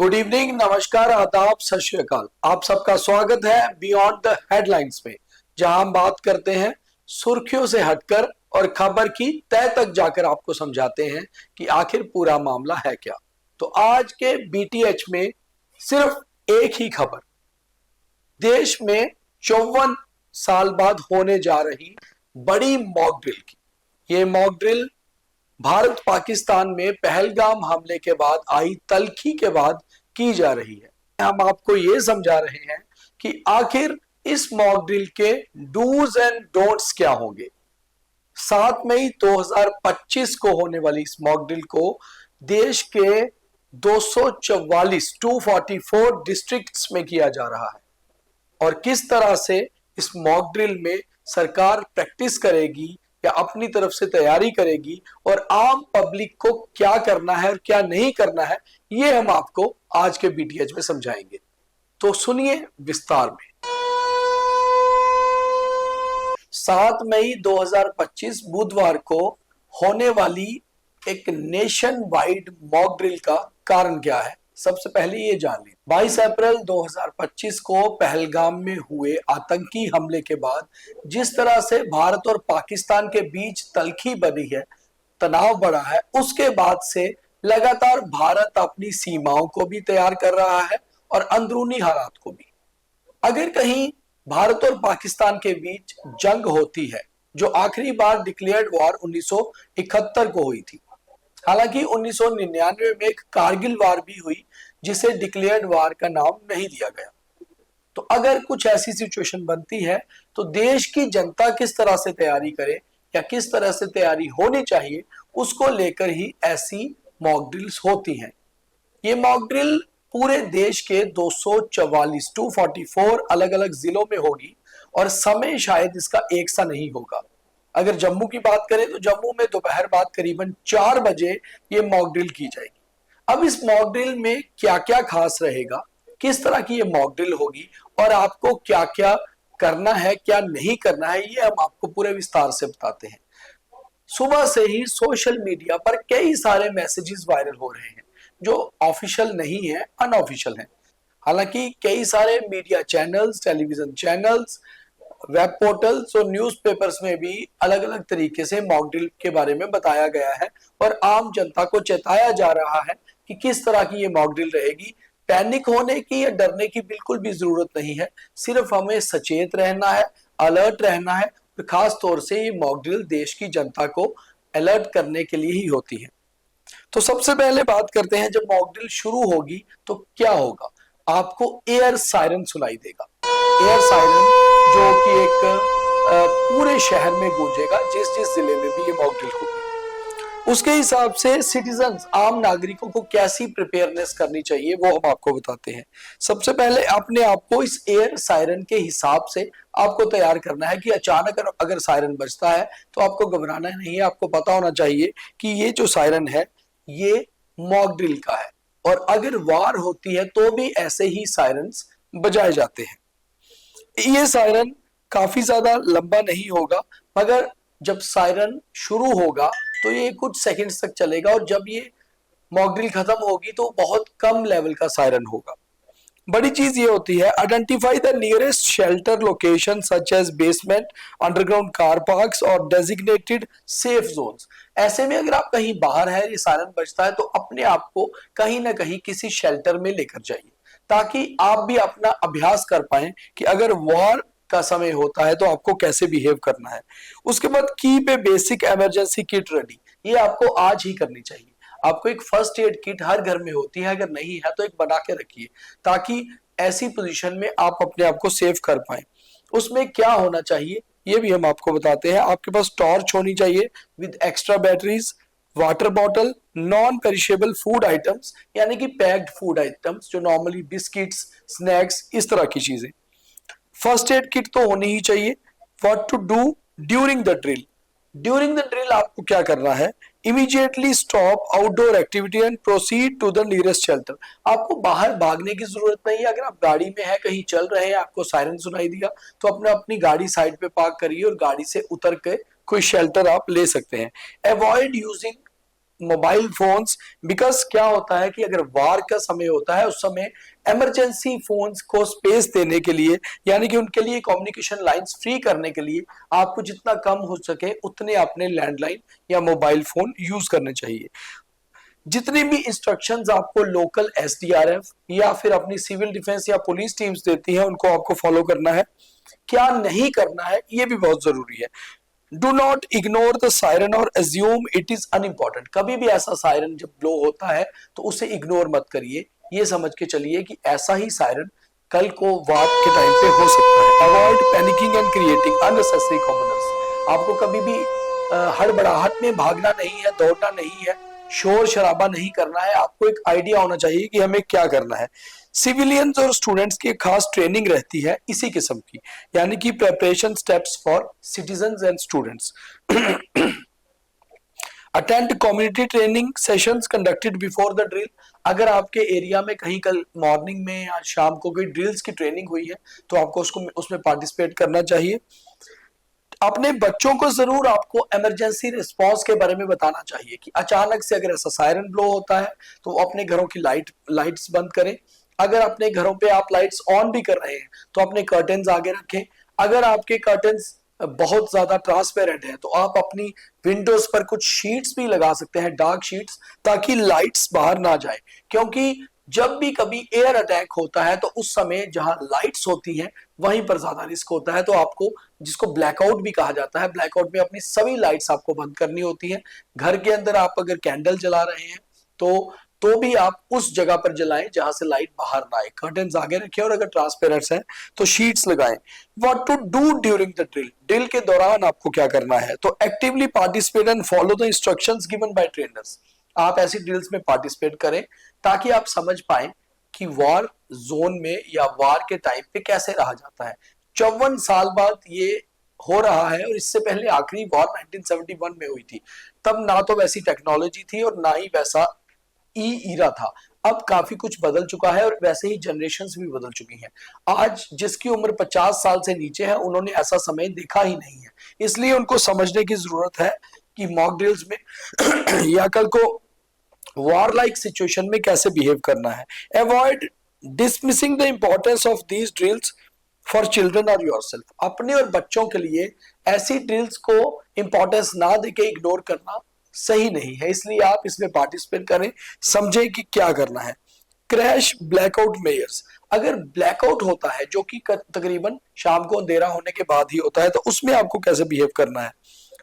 Good evening, नमस्कार, आदाब, सत श्री अकाल। आप सबका स्वागत है बियॉन्ड द हेडलाइंस में, जहां हम बात करते हैं सुर्खियों से हटकर और खबर की तह तक जाकर आपको समझाते हैं कि आखिर पूरा मामला है क्या। तो आज के बीटीएच में सिर्फ एक ही खबर, देश में 54 साल बाद होने जा रही बड़ी मॉक ड्रिल की। ये मॉक ड्रिल भारत पाकिस्तान में पहलगाम हमले के बाद आई तल्खी के बाद की जा रही है। हम आपको ये समझा रहे हैं कि आखिर इस मॉक ड्रिल के डूज एंड डोंट्स क्या होंगे। 7 मई 2025 को होने वाली इस मॉक ड्रिल को देश के 244 डिस्ट्रिक्ट्स में किया जा रहा है और किस तरह से इस मॉक ड्रिल में सरकार प्रैक्टिस करेगी या अपनी तरफ से तैयारी करेगी और आम पब्लिक को क्या करना है और क्या नहीं करना है, ये हम आपको आज के बीटीएच में समझाएंगे। तो सुनिए विस्तार में। 7 मई 2025 बुधवार को होने वाली एक नेशन वाइड मॉक ड्रिल का कारण क्या है, सबसे पहले ये जान लीजिए। 22 अप्रैल 2025 को पहलगाम में हुए आतंकी हमले के बाद जिस तरह से भारत और पाकिस्तान के बीच तल्खी बनी है, तनाव बढ़ा है, उसके बाद से लगातार भारत अपनी सीमाओं को भी तैयार कर रहा है और अंदरूनी हालात को भी। अगर कहीं भारत और पाकिस्तान के बीच जंग होती है, जो आखिरी बार डिक्लेयर्ड वॉर 1971 को हुई थी, हालांकि 1999 में एक कारगिल वार भी हुई जिसे डिक्लेयर्ड वार का नाम नहीं दिया गया। तो अगर कुछ ऐसी सिचुएशन बनती है तो देश की जनता किस तरह से तैयारी करे या किस तरह से तैयारी होनी चाहिए, उसको लेकर ही ऐसी मॉक ड्रिल्स होती हैं। ये मॉक ड्रिल पूरे देश के 244 अलग अलग जिलों में होगी और समय शायद इसका एक सा नहीं होगा। अगर जम्मू की बात करें तो जम्मू में दोपहर बाद करीबन 4 बजे ये मॉक ड्रिल की जाएगी। अब इस मॉक ड्रिल में क्या क्या खास रहेगा, किस तरह की ये मॉक ड्रिल होगी और आपको क्या क्या करना है क्या नहीं करना है, ये हम आपको पूरे विस्तार से बताते हैं। सुबह से ही सोशल मीडिया पर कई सारे मैसेजेस वायरल हो रहे हैं जो ऑफिशियल नहीं है, अनऑफिशियल है। हालांकि कई सारे media channels, television channels, web portals और न्यूज़पेपर्स में भी अलग अलग तरीके से मॉक ड्रिल के बारे में बताया गया है और आम जनता को चेताया जा रहा है कि किस तरह की ये मॉक ड्रिल रहेगी। पैनिक होने की या डरने की बिल्कुल भी जरूरत नहीं है, सिर्फ हमें सचेत रहना है, अलर्ट रहना है। तो खास तौर से ये मॉक ड्रिल देश की जनता को अलर्ट करने के लिए ही होती है। तो सबसे पहले बात करते हैं, जब मॉक ड्रिल शुरू होगी तो क्या होगा। आपको एयर सायरन सुनाई देगा। एयर सायरन जो कि एक पूरे शहर में गूंजेगा, जिस जिस जिले में भी ये मॉक ड्रिल होगी। उसके हिसाब से सिटीजन्स, आम नागरिकों को कैसी प्रिपेयरनेस करनी चाहिए वो हम आपको बताते हैं। सबसे पहले अपने आप को इस एयर सायरन के हिसाब से आपको तैयार करना है कि अचानक अगर सायरन बजता है तो आपको घबराना नहीं है। आपको पता होना चाहिए कि ये जो सायरन है ये मॉक ड्रिल का है और अगर वार होती है तो भी ऐसे ही सायरन्स बजाए जाते हैं। ये सायरन काफी ज्यादा लंबा नहीं होगा, मगर जब सायरन शुरू होगा तो ये कुछ सेकंड्स तक चलेगा और जब ये मॉक ड्रिल खत्म होगी तो बहुत कम लेवल का सायरन होगा। बड़ी चीज ये होती है, identify the nearest shelter location such as basement, underground car parks और डेजिग्नेटेड सेफ जोन्स। ऐसे में अगर आप कहीं बाहर है, ये सायरन बजता है, तो अपने आप को कहीं ना कहीं किसी शेल्टर में लेकर जाइए ताकि आप भी अपना अभ्यास कर पाए कि अगर वॉर का समय होता है तो आपको कैसे बिहेव करना है। उसके बाद keep a basic emergency kit ready, ये आपको आज ही करनी चाहिए। आपको एक फर्स्ट एड किट हर घर में होती है, अगर नहीं है तो एक बना के रखिए ताकि ऐसी पोजीशन में आप अपने आप को सेव कर पाए। उसमें क्या होना चाहिए ये भी हम आपको बताते हैं। आपके पास टॉर्च होनी चाहिए with extra batteries, water bottle, non perishable food items यानी कि पैक्ड फूड आइटम्स जो नॉर्मली बिस्किट्स, स्नैक्स, इस तरह की चीजें। फर्स्ट एड किट तो होनी ही चाहिए। What to do during the drill, during the drill आपको क्या करना है, immediately stop outdoor activity and proceed to the nearest shelter. आपको बाहर भागने की जरूरत नहीं है। अगर आप गाड़ी में हैं, कहीं चल रहे हैं, आपको सायरन सुनाई दिया तो अपनी गाड़ी साइड पे पार्क करिए और गाड़ी से उतर के कोई शेल्टर आप ले सकते हैं। Avoid using mobile phones, because क्या होता है कि अगर वार का समय होता है उस समय इमरजेंसी फोन्स को स्पेस देने के लिए, यानी कि उनके लिए कम्युनिकेशन लाइंस फ्री करने के लिए आपको जितना कम हो सके उतने अपने लैंडलाइन या मोबाइल फोन यूज करने चाहिए। जितनी भी इंस्ट्रक्शंस आपको लोकल एसडीआरएफ या फिर अपनी सिविल डिफेंस या पुलिस टीम्स देती है उनको आपको फॉलो करना है। क्या नहीं करना है ये भी बहुत जरूरी है। Do not ignore the siren और एज्यूम इट इज अनइम्पॉर्टेंट। कभी भी ऐसा सायरन जब ब्लो होता है तो उसे इग्नोर मत करिए, ये समझ के चलिए कि ऐसा ही सायरन कल को वार के टाइम पे हो सकता है। Avoid panicking and creating unnecessary commoners. आपको कभी भी हड़बड़ाहट में भागना नहीं है, दौड़ना नहीं है, शोर शराबा नहीं करना है। आपको एक आइडिया होना चाहिए कि हमें क्या करना है। सिविलियंस और स्टूडेंट्स की खास ट्रेनिंग रहती है इसी किस्म की, यानी कि preparation steps for citizens and students. Attend community training sessions conducted before the drill. अगर आपके एरिया में कहीं कल मॉर्निंग में या शाम को कोई ड्रिल्स की ट्रेनिंग हुई है तो आपको उसमें पार्टिसिपेट करना चाहिए। अपने बच्चों को जरूर आपको इमरजेंसी रिस्पांस के बारे में बताना चाहिए कि अचानक से अगर ऐसा सायरन ब्लो होता है तो अपने घरों की लाइट्स बंद करें। अगर अपने घरों पे आप लाइट्स ऑन भी कर रहे हैं तो अपने कर्टन्स आगे रखें। अगर आपके कर्टन्स बहुत ज्यादा ट्रांसपेरेंट है तो आप अपनी विंडोज पर कुछ शीट्स भी लगा सकते हैं, डार्क शीट्स, ताकि लाइट्स बाहर ना जाए। क्योंकि जब भी कभी एयर अटैक होता है तो उस समय जहां लाइट्स होती हैं वहीं पर ज्यादा रिस्क होता है। तो आपको, जिसको ब्लैकआउट भी कहा जाता है, ब्लैकआउट में अपनी सभी लाइट्स आपको बंद करनी होती हैं। घर के अंदर आप अगर कैंडल जला रहे हैं तो भी आप उस जगह पर जलाएं जहां से लाइट बाहर ना आए। कर्टन्स आगे रखें और अगर ट्रांसपेरेंट्स हैं तो शीट्स लगाएं। What to do during the drill. Drill के दौरान आपको क्या करना है, तो actively participate and follow the instructions given by trainers. आप ऐसी ड्रिल्स में पार्टिसिपेट करें ताकि आप समझ पाए कि वॉर जोन में या वार के टाइम पे कैसे रहा जाता है। 54 साल बाद ये हो रहा है और इससे पहले आखिरी वॉर 1971 में हुई थी। तब ना तो वैसी टेक्नोलॉजी थी और ना ही वैसा ईरा था। अब काफी कुछ बदल चुका है और वैसे ही जनरेशन्स भी बदल चुकी हैं। आज जिसकी उम्र 50 साल से नीचे है उन्होंने ऐसा समय देखा ही नहीं है, इसलिए उनको समझने की जरूरत है कि मॉक ड्रिल्स में या कल को वॉर लाइक सिचुएशन में कैसे बिहेव करना है। Avoid dismissing the importance of these drills for children और योरसेल्फ। अपने और बच्चों के लिए ऐसी ड्रिल्स को इंपॉर्टेंस ना देके इग्नोर करना सही नहीं है, इसलिए आप इसमें पार्टिसिपेट करें, समझें कि क्या करना है। Crash blackout measures. अगर ब्लैकआउट होता है जो कि तकरीबन शाम को अंधेरा होने के बाद ही होता है तो उसमें आपको कैसे बिहेव करना है।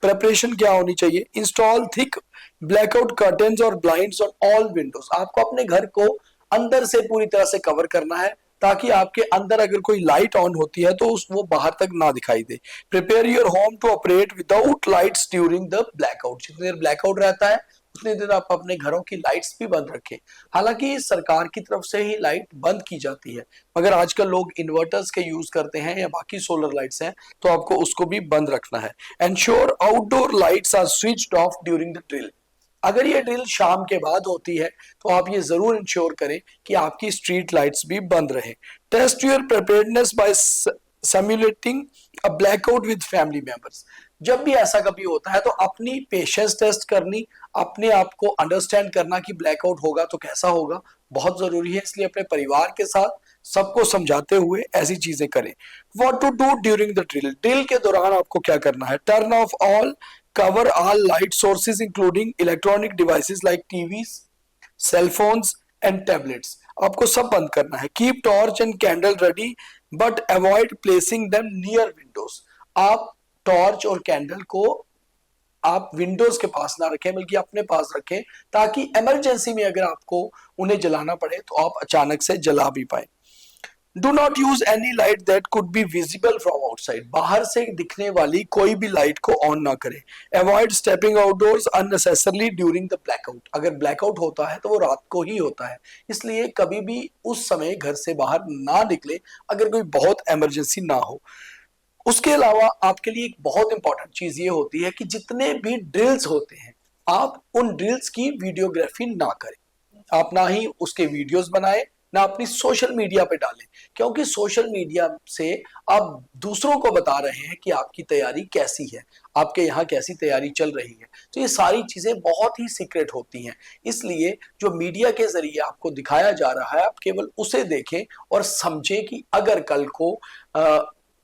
प्रिपरेशन क्या होनी चाहिए। इंस्टॉल थिक ब्लैकआउट कर्टेन्स और ब्लाइंड्स ऑन ऑल विंडोज। आपको अपने घर को अंदर से पूरी तरह से कवर करना है ताकि आपके अंदर अगर कोई लाइट ऑन होती है तो वो बाहर तक ना दिखाई दे। Prepare your home to operate without lights during the blackout. जितनी देर ब्लैकआउट रहता है उतनी देर आप अपने घरों की लाइट्स भी बंद रखें। हालांकि सरकार की तरफ से ही लाइट बंद की जाती है, मगर आजकल लोग इन्वर्टर्स के यूज करते हैं या बाकी सोलर लाइट्स हैं तो आपको उसको भी बंद रखना है। Ensure outdoor lights are switched off during the drill. अगर ये ड्रिल शाम के बाद होती है तो आप ये जरूर इंश्योर करें कि आपकी स्ट्रीट लाइट्स भी बंद रहे। Test your preparedness by simulating a blackout with family members. जब भी ऐसा कभी होता है तो अपनी पेशेंस टेस्ट करनी, अपने आप को अंडरस्टैंड करना कि ब्लैकआउट होगा तो कैसा होगा, बहुत जरूरी है। इसलिए अपने परिवार के साथ सबको समझाते हुए ऐसी चीजें करें। What to do during the drill. Drill के दौरान आपको क्या करना है। Turn off all cover all light sources including electronic devices like TVs, cell phones and tablets। आपको सब बंद करना है। Keep torch and candle ready but avoid placing them near windows। आप टॉर्च और कैंडल को आप विंडोज के पास ना रखें बल्कि अपने पास रखें ताकि इमरजेंसी में अगर आपको उन्हें जलाना पड़े तो आप अचानक से जला भी पाए। Do not use any light that could be visible from outside. बाहर से दिखने वाली कोई भी लाइट को ऑन ना करें। Avoid stepping outdoors unnecessarily during the blackout. अगर ब्लैकआउट होता है तो वो रात को ही होता है, इसलिए कभी भी उस समय घर से बाहर ना निकले अगर कोई बहुत इमरजेंसी ना हो। उसके अलावा आपके लिए एक बहुत इंपॉर्टेंट चीज ये होती है कि जितने भी ड्रिल्स होते हैं आप उन ड्रिल्स की वीडियोग्राफी ना करें। आप ना ही उसके वीडियोस बनाएं ना अपनी सोशल मीडिया पे डालें, क्योंकि सोशल मीडिया से आप दूसरों को बता रहे हैं कि आपकी तैयारी कैसी है, आपके यहाँ कैसी तैयारी चल रही है। तो ये सारी चीजें बहुत ही सीक्रेट होती हैं, इसलिए जो मीडिया के जरिए आपको दिखाया जा रहा है आप केवल उसे देखें और समझें कि अगर कल को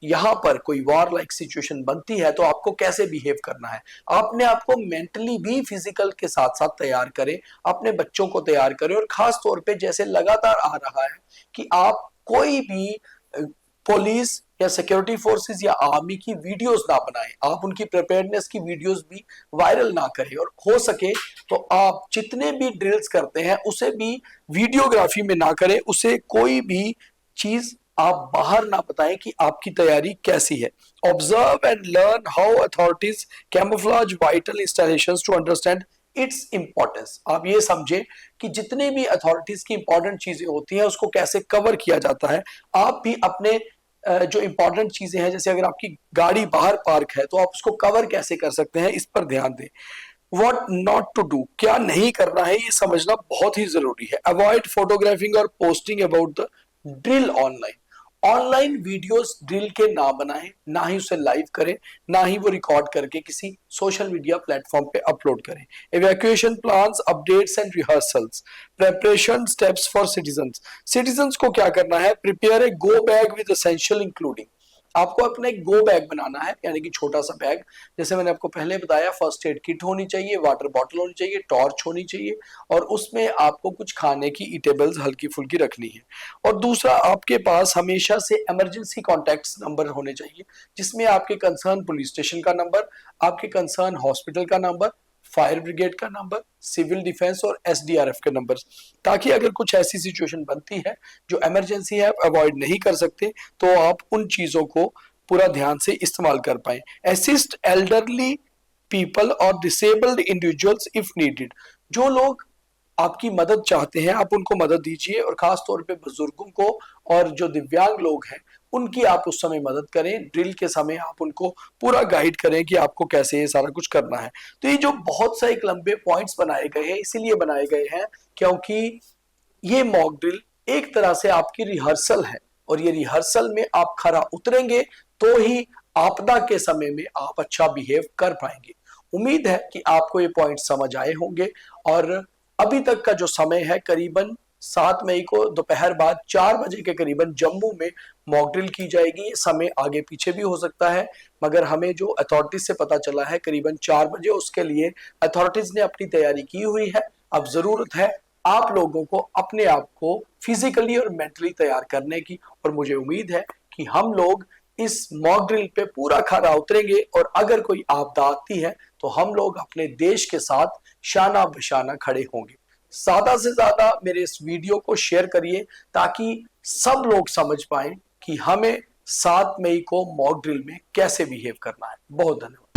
यहाँ पर कोई वॉर लाइक सिचुएशन बनती है तो आपको कैसे बिहेव करना है। आपने आपको मेंटली भी फिजिकल के साथ साथ तैयार करें, अपने बच्चों को तैयार करें, और खास तौर पे जैसे लगातार आ रहा है कि आप कोई भी पुलिस या सिक्योरिटी फोर्सेस या आर्मी की वीडियोस ना बनाएं, आप उनकी प्रिपेयर्डनेस की वीडियोस भी वायरल ना करें, और हो सके तो आप जितने भी ड्रिल्स करते हैं उसे भी वीडियोग्राफी में ना करें, उसे कोई भी चीज आप बाहर ना बताएं कि आपकी तैयारी कैसी है। Observe and learn how authorities camouflage vital installations to understand its importance. आप ये समझे कि जितने भी अथॉरिटीज की इंपॉर्टेंट चीजें होती हैं उसको कैसे कवर किया जाता है। आप भी अपने जो इंपॉर्टेंट चीजें हैं, जैसे अगर आपकी गाड़ी बाहर पार्क है तो आप उसको कवर कैसे कर सकते हैं, इस पर ध्यान दें। व्हाट नॉट टू डू, क्या नहीं करना है, ये समझना बहुत ही जरूरी है। अवॉइड फोटोग्राफिंग और posting about the drill online. Online videos drill के ना बनाएं, ना ही उसे लाइव करें, ना ही वो रिकॉर्ड करके किसी सोशल मीडिया प्लेटफॉर्म पे अपलोड करें। Evacuation plans, updates and rehearsals, preparation steps for citizens. Citizens को क्या करना है, prepare a go bag with essential including. आपको अपना एक गो बैग बनाना है, यानी कि छोटा सा बैग, जैसे मैंने आपको पहले बताया, फर्स्ट एड किट होनी चाहिए, वाटर बॉटल होनी चाहिए, टॉर्च होनी चाहिए, और उसमें आपको कुछ खाने की ईटेबल्स हल्की फुल्की रखनी है। और दूसरा, आपके पास हमेशा से इमरजेंसी कॉन्टैक्ट्स नंबर होने चाहिए, जिसमें आपके कंसर्न पुलिस स्टेशन का नंबर, आपके कंसर्न हॉस्पिटल का नंबर, फायर ब्रिगेड का नंबर, सिविल डिफेंस और एसडीआरएफ के नंबर, ताकि अगर कुछ ऐसी सिचुएशन बनती है जो इमरजेंसी है, आप अवॉइड नहीं कर सकते, तो आप उन चीजों को पूरा ध्यान से इस्तेमाल कर पाए। असिस्ट एल्डरली पीपल और डिसेबल्ड इंडिविजुअल्स इफ नीडेड। जो लोग आपकी मदद चाहते हैं आप उनको मदद दीजिए, और खास तौर पे बुजुर्गों को और जो दिव्यांग लोग हैं उनकी आप उस समय मदद करें। ड्रिल के समय आप उनको पूरा गाइड करें कि आपको कैसे ये सारा कुछ करना है। तो ये जो बहुत से एक लंबे पॉइंट्स बनाए गए हैं, इसीलिए बनाए गए हैं क्योंकि ये मॉक ड्रिल एक तरह से आपकी रिहर्सल है, और ये रिहर्सल में आप खरा उतरेंगे तो ही आपदा के समय में आप अच्छा बिहेव कर पाएंगे। उम्मीद है कि आपको ये पॉइंट समझ आए होंगे, और अभी तक का जो समय है, करीबन 7 मई को दोपहर बाद 4 बजे के करीबन जम्मू में मॉक ड्रिल की जाएगी। ये समय आगे पीछे भी हो सकता है, मगर हमें जो अथॉरिटीज से पता चला है करीबन 4 बजे, उसके लिए अथॉरिटीज ने अपनी तैयारी की हुई है। अब जरूरत है आप लोगों को अपने आप को फिजिकली और मेंटली तैयार करने की, और मुझे उम्मीद है कि हम लोग इस मॉक ड्रिल पे पूरा खरा उतरेंगे, और अगर कोई आपदा आती है तो हम लोग अपने देश के साथ शाना बशाना खड़े होंगे। ज्यादा से ज्यादा मेरे इस वीडियो को शेयर करिए ताकि सब लोग समझ पाए कि हमें 7 मई को मॉक ड्रिल में कैसे बिहेव करना है। बहुत धन्यवाद।